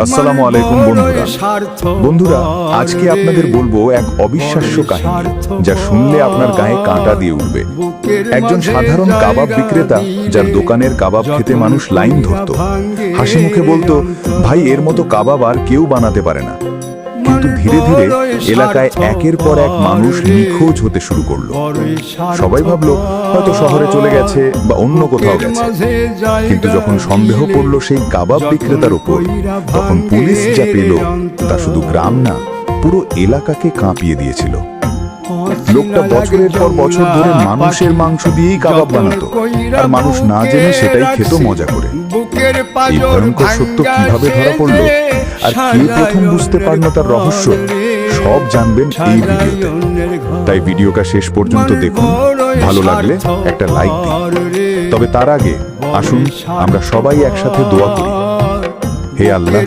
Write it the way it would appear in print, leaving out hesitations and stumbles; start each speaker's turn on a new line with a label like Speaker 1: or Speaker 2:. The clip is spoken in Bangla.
Speaker 1: আসসালামু আলাইকুম বন্ধুরা, আজকে আপনাদের বলবো এক অবিশ্বাস্য কাহিনী যা শুনলে আপনার গায়ে কাঁটা দিয়ে উঠবে। একজন সাধারণ কাবাব বিক্রেতা যার দোকানের কাবাব খেতে মানুষ লাইন ধরত, হাসি মুখে বলতো, ভাই এর মতো কাবাব আর কেউ বানাতে পারে না। কিন্তু ধীরে ধীরে এলাকায় একের পর এক মানুষ নিখোঁজ হতে শুরু করলো। সবাই ভাবলো হয়তো শহরে চলে গেছে বা অন্য কোথাও গেছে। কিন্তু যখন সন্দেহ পড়ল সেই কাবাব বিক্রেতার উপর, তখন পুলিশ যা পেল তা শুধু গ্রাম না, পুরো এলাকাকে কাঁপিয়ে দিয়েছিল। লোকটা বছরের পর বছর ধরে মানুষের মাংস দিয়েই কাবাব বানাতো, আর মানুষ না জেনে সেটাই খেত মজা করে। এই ভয়ঙ্কর সত্য কিভাবে ধরা পড়লো আর কে প্রথম বুঝতে পারলো তার রহস্য, সব জানবেন এই ভিডিওতে। তাই ভিডিওটা শেষ পর্যন্ত দেখুন। ভালো লাগলে একটা লাইক দিন। তবে তার আগে আসুন আমরা সবাই একসাথে দোয়া করি। হে আল্লাহ,